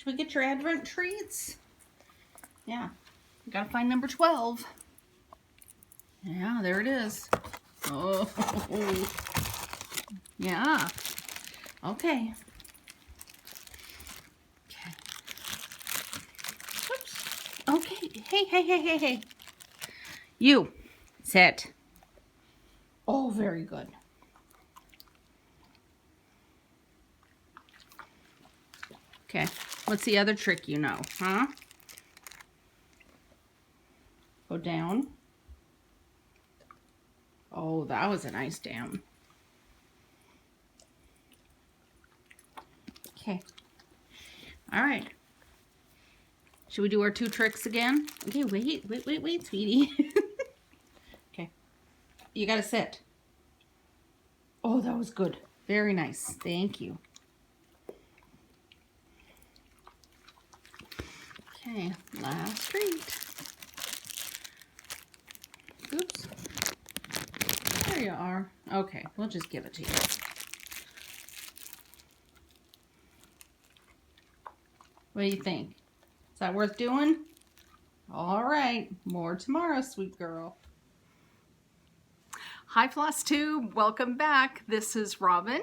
Should we get your Advent treats? Yeah. We gotta find number 12. Yeah, there it is. Oh. Yeah. Okay. Okay. Oops. Okay. Hey. You. Sit. Oh, very good. Okay. What's the other trick you know, huh? Go down. Oh, that was a nice down. Okay. All right. Should we do our 2 tricks again? Okay, wait, sweetie. Okay. You gotta sit. Oh, that was good. Very nice. Thank you. Okay, last treat. Oops. There you are. Okay, we'll just give it to you. What do you think? Is that worth doing? All right, more tomorrow, sweet girl. Hi FlossTube, welcome back. This is Robin.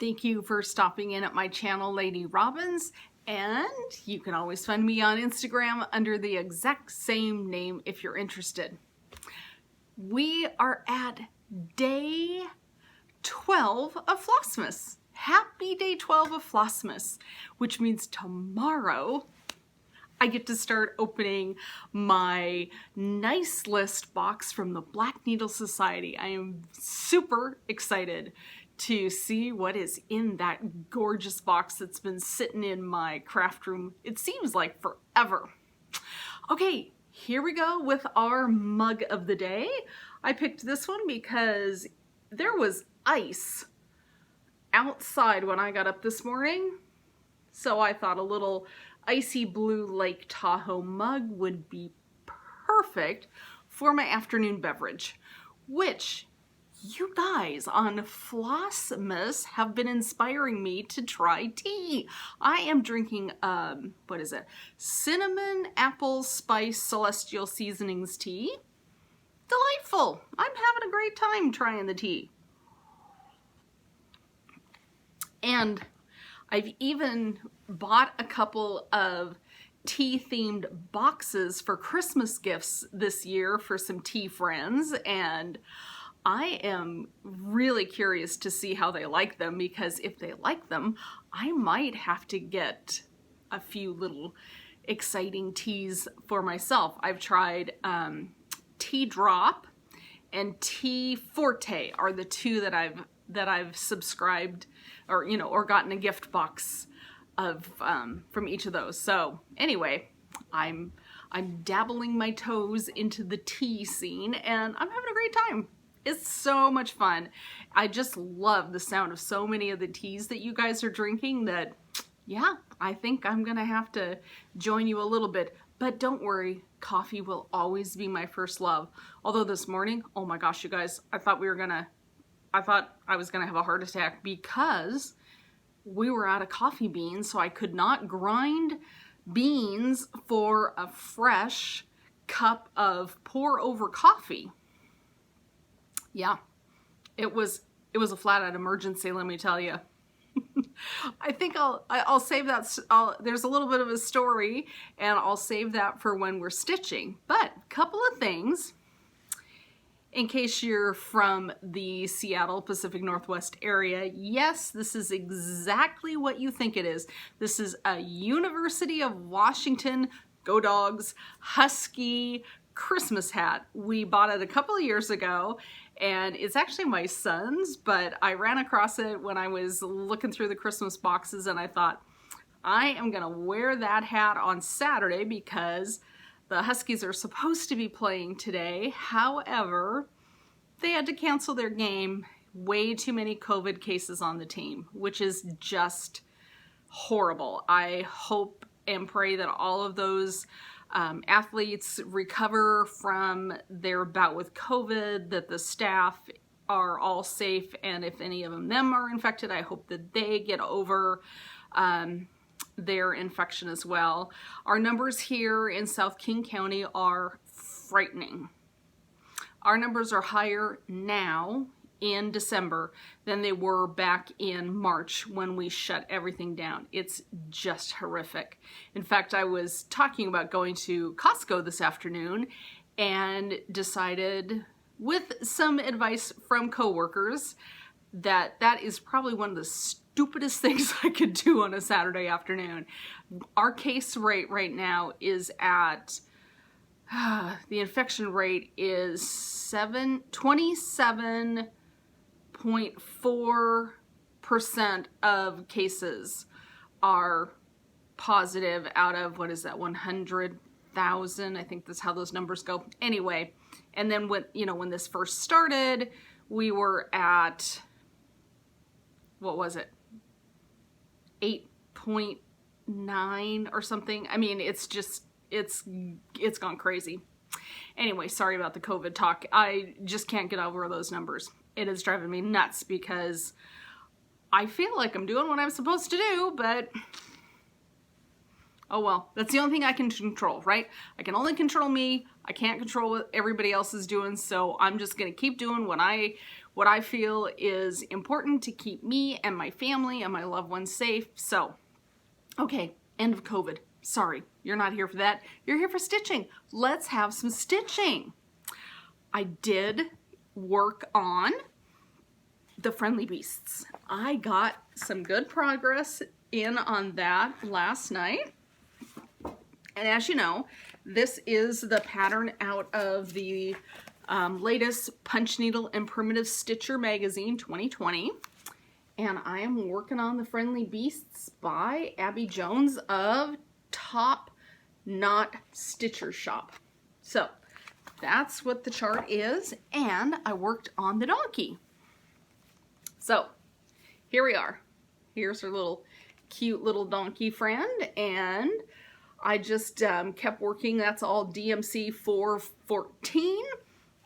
Thank you for stopping in at my channel, Lady Robins, and you can always find me on Instagram under the exact same name if you're interested. We are at day 12 of Flossmas. Happy day 12 of Flossmas, which means tomorrow I get to start opening my nice list box from the Black Needle Society. I am super excited to see what is in that gorgeous box that's been sitting in my craft room, it seems like forever. Okay, here we go with our mug of the day. I picked this one because there was ice outside when I got up this morning, so I thought a little icy blue Lake Tahoe mug would be perfect for my afternoon beverage, which you guys on Flossmas have been inspiring me to try tea. I am drinking, what is it? Cinnamon Apple Spice Celestial Seasonings tea. Delightful. I'm having a great time trying the tea. And I've even bought a couple of tea-themed boxes for Christmas gifts this year for some tea friends, and I am really curious to see how they like them, because if they like them, I might have to get a few little exciting teas for myself. I've tried Tea Drop and Tea Forte are the 2 that I've subscribed or gotten a gift box of from each of those. So anyway, I'm dabbling my toes into the tea scene and I'm having a great time. It's so much fun. I just love the sound of so many of the teas that you guys are drinking that, yeah, I think I'm gonna have to join you a little bit. But don't worry, coffee will always be my first love. Although this morning, oh my gosh, you guys, I thought I was gonna have a heart attack because we were out of coffee beans, so I could not grind beans for a fresh cup of pour over coffee. Yeah, it was a flat out emergency, let me tell you. I think I'll save that. There's a little bit of a story, and I'll save that for when we're stitching. But a couple of things. In case you're from the Seattle Pacific Northwest area, yes, this is exactly what you think it is. This is a University of Washington, go Dogs, Husky Christmas hat. We bought it a couple of years ago, and it's actually my son's, but I ran across it when I was looking through the Christmas boxes, and I thought, I am gonna wear that hat on Saturday because the Huskies are supposed to be playing today. However, they had to cancel their game. Way too many COVID cases on the team, which is just horrible. I hope and pray that all of those athletes recover from their bout with COVID, that the staff are all safe, and if any of them are infected, I hope that they get over their infection as well. Our numbers here in South King County are frightening. Our numbers are higher now in December than they were back in March when we shut everything down. It's just horrific. In fact, I was talking about going to Costco this afternoon and decided, with some advice from coworkers, that that is probably one of the stupidest things I could do on a Saturday afternoon. Our case rate right now is at, the infection rate is 27.4% of cases are positive out of, what is that, 100,000? I think that's how those numbers go. Anyway, and then when this first started, we were at, what was it, 8.9 or something. I mean, it's just, it's gone crazy. Anyway, sorry about the COVID talk. I just can't get over those numbers. It is driving me nuts because I feel like I'm doing what I'm supposed to do, but oh well, that's the only thing I can control, right? I can only control me. I can't control what everybody else is doing, so I'm just gonna keep doing what I feel is important to keep me and my family and my loved ones safe. So, okay, end of COVID. Sorry, you're not here for that. You're here for stitching. Let's have some stitching. I did work on the Friendly Beasts. I got some good progress in on that last night. And as you know, this is the pattern out of the latest Punch Needle and Primitive Stitcher magazine 2020. And I am working on the Friendly Beasts by Abby Jones of Top Knot Stitcher Shop. So that's what the chart is, and I worked on the donkey. So here we are. Here's our little cute little donkey friend, and I just kept working. That's all DMC 414.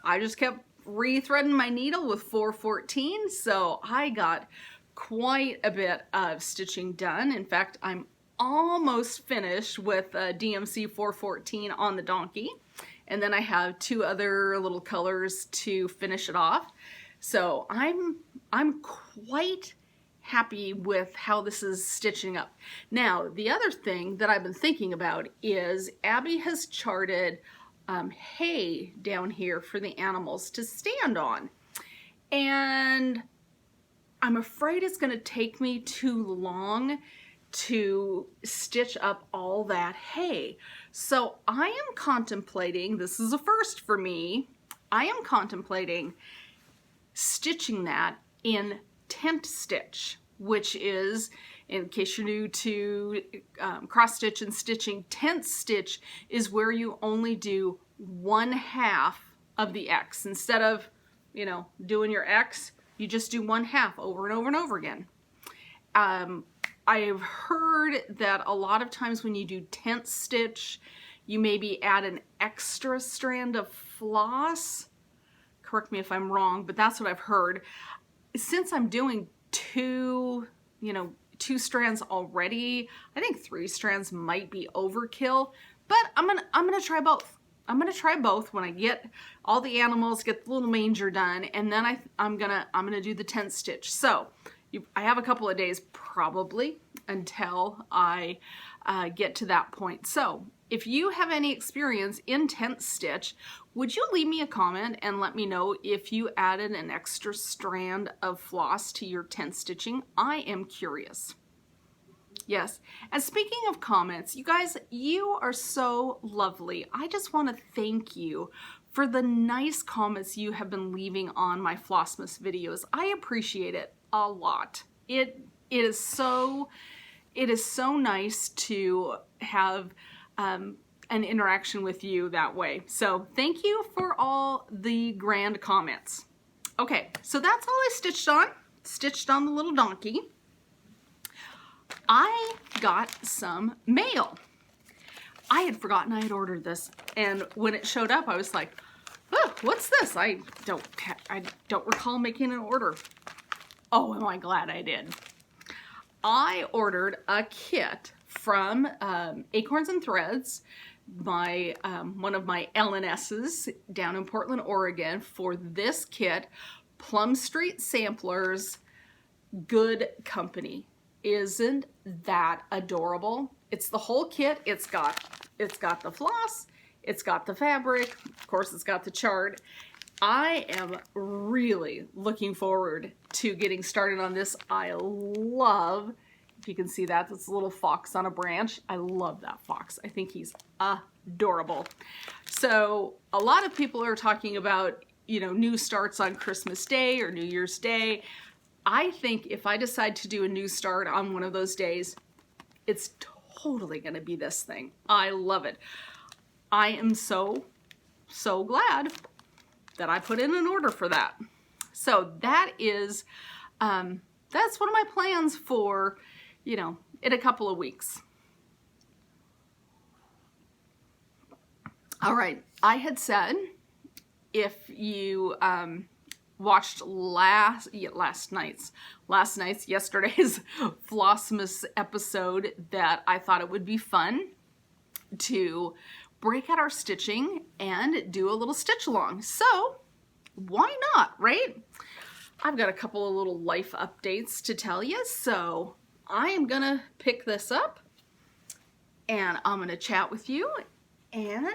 I just kept rethreading my needle with 414, so I got quite a bit of stitching done. In fact, I'm almost finished with DMC 414 on the donkey, and then I have two other little colors to finish it off. So I'm quite happy with how this is stitching up. Now, the other thing that I've been thinking about is Abby has charted hay down here for the animals to stand on, and I'm afraid it's going to take me too long to stitch up all that hay. So I am contemplating, this is a first for me, I am contemplating stitching that in tent stitch, which is, in case you're new to cross stitch and stitching, tent stitch is where you only do 1/2 of the X. Instead of, you know, doing your X, you just do 1/2 over and over and over again. I've heard that a lot of times when you do tent stitch, you maybe add an extra strand of floss. Correct me if I'm wrong, but that's what I've heard. Since I'm doing two strands already, I think 3 strands might be overkill, but I'm gonna try both. I'm gonna try both when I get all the animals, get the little manger done, and then I'm gonna do the tent stitch. So I have a couple of days probably until I get to that point. So if you have any experience in tent stitch, would you leave me a comment and let me know if you added an extra strand of floss to your tent stitching? I am curious. Yes, and speaking of comments, you guys, you are so lovely. I just want to thank you for the nice comments you have been leaving on my Flossmas videos. I appreciate it a lot. It is so nice to have an interaction with you that way. So thank you for all the grand comments. Okay, so that's all I stitched on the little donkey. I got some mail. I had forgotten I had ordered this, and when it showed up, I was like, oh, what's this? I don't recall making an order. Oh, am I glad I did. I ordered a kit from Acorns and Threads, my one of my LNSs down in Portland, Oregon, for this kit, Plum Street Samplers, Good Company. Isn't that adorable? It's the whole kit. It's got the floss, it's got the fabric, of course it's got the chart. I am really looking forward to getting started on this. I love, if you can see that, that's a little fox on a branch. I love that fox. I think he's adorable. So a lot of people are talking about, you know, new starts on Christmas Day or New Year's Day. I think if I decide to do a new start on one of those days, it's totally going to be this thing. I love it. I am so glad that I put in an order for that. So that is, that's one of my plans for, you know, in a couple of weeks. All right, I had said if you watched yesterday's Flossmas episode, that I thought it would be fun to break out our stitching and do a little stitch along. So why not, right? I've got a couple of little life updates to tell you. So I am gonna pick this up and I'm gonna chat with you, and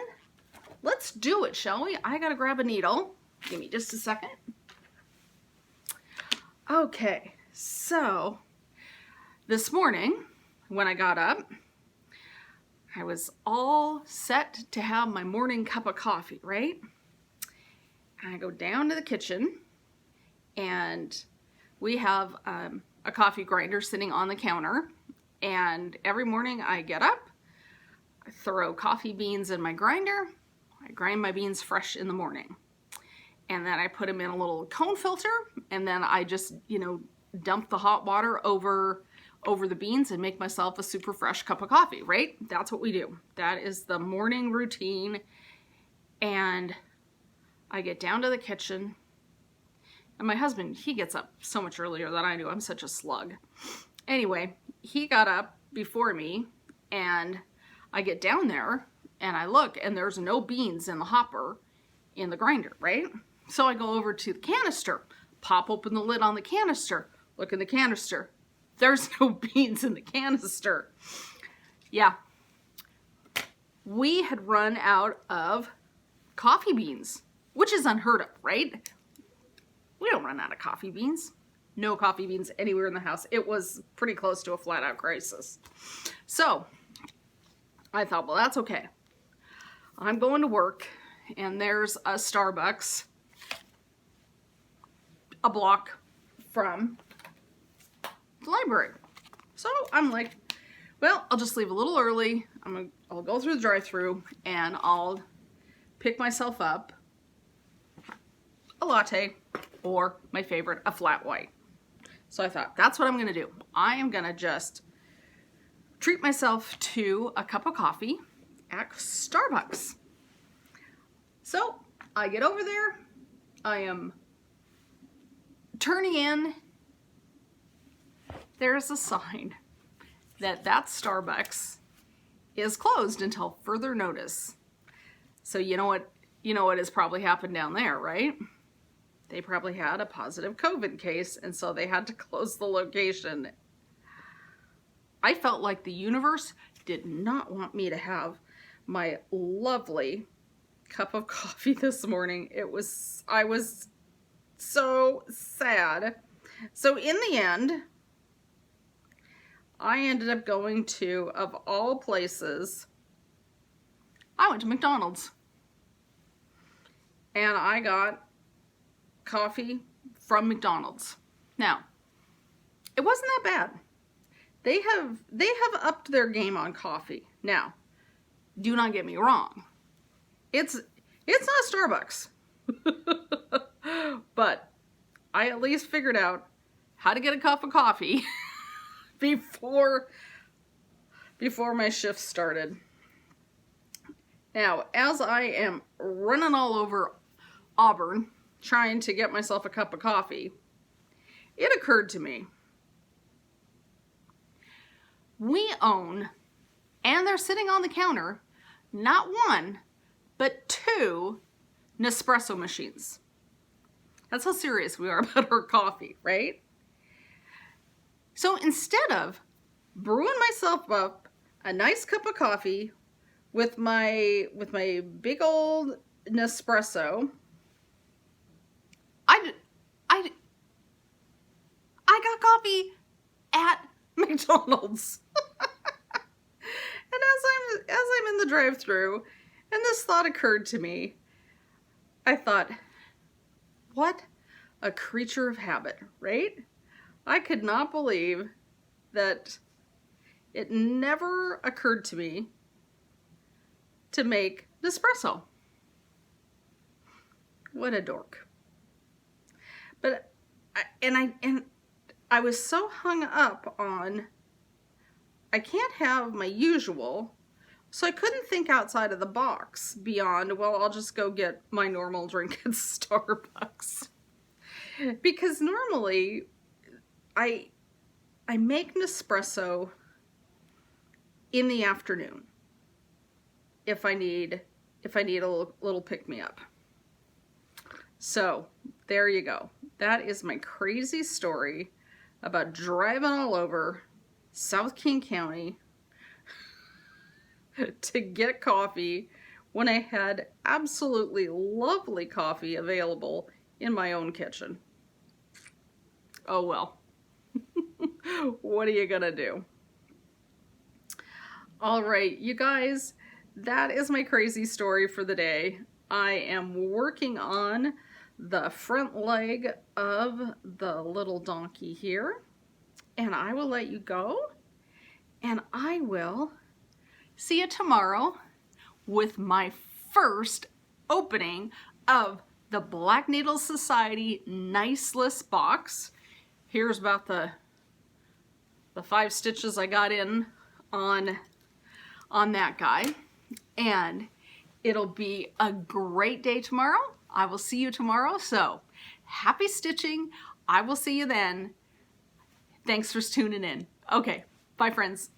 let's do it, shall we? I gotta grab a needle. Give me just a second. Okay, so this morning when I got up, I was all set to have my morning cup of coffee, right? And I go down to the kitchen, and we have a coffee grinder sitting on the counter, and every morning I get up, I throw coffee beans in my grinder, I grind my beans fresh in the morning. And then I put them in a little cone filter, and then I just, you know, dump the hot water over the beans and make myself a super fresh cup of coffee, right? That's what we do. That is the morning routine. And I get down to the kitchen, and my husband, he gets up so much earlier than I do. I'm such a slug. Anyway, he got up before me, and I get down there and I look, and there's no beans in the hopper in the grinder, right? So I go over to the canister, pop open the lid on the canister, look in the canister. There's no beans in the canister. Yeah. We had run out of coffee beans, which is unheard of, right? We don't run out of coffee beans. No coffee beans anywhere in the house. It was pretty close to a flat-out crisis. So I thought, well, that's okay. I'm going to work, and there's a Starbucks a block from the library. So I'm like, well, I'll just leave a little early. I'll go through the drive-thru, and I'll pick myself up a latte, or my favorite, a flat white. So I thought, that's what I'm gonna do. I am gonna just treat myself to a cup of coffee at Starbucks. So I get over there, I am turning in, there's a sign that Starbucks is closed until further notice. So you know what has probably happened down there, right? They probably had a positive COVID case, and so they had to close the location. I felt like the universe did not want me to have my lovely cup of coffee this morning. I was so sad. So in the end, I ended up going to, of all places, I went to McDonald's. And I got coffee from McDonald's. Now, it wasn't that bad. They have upped their game on coffee. Now, do not get me wrong. It's not Starbucks. But I at least figured out how to get a cup of coffee before my shift started. Now, as I am running all over Auburn trying to get myself a cup of coffee, it occurred to me, we own and they're sitting on the counter, not one, but two Nespresso machines. That's how serious we are about our coffee, right? So instead of brewing myself up a nice cup of coffee with my big old Nespresso, I got coffee at McDonald's. And as I'm in the drive-thru, and this thought occurred to me, I thought, what a creature of habit, right? I could not believe that it never occurred to me to make Nespresso. What a dork. But I was so hung up on I can't have my usual, so I couldn't think outside of the box beyond, well, I'll just go get my normal drink at Starbucks. Because normally I make Nespresso in the afternoon if I need a little pick-me-up. So there you go. That is my crazy story about driving all over South King County to get coffee when I had absolutely lovely coffee available in my own kitchen. Oh well. What are you gonna do? All right, you guys, that is my crazy story for the day. I am working on the front leg of the little donkey here, and I will let you go, and I will see you tomorrow with my first opening of the Black Needle Society Nice List box. Here's about the 5 stitches I got in on that guy, and it'll be a great day tomorrow. I will see you tomorrow, so happy stitching. I will see you then. Thanks for tuning in. Okay, bye friends.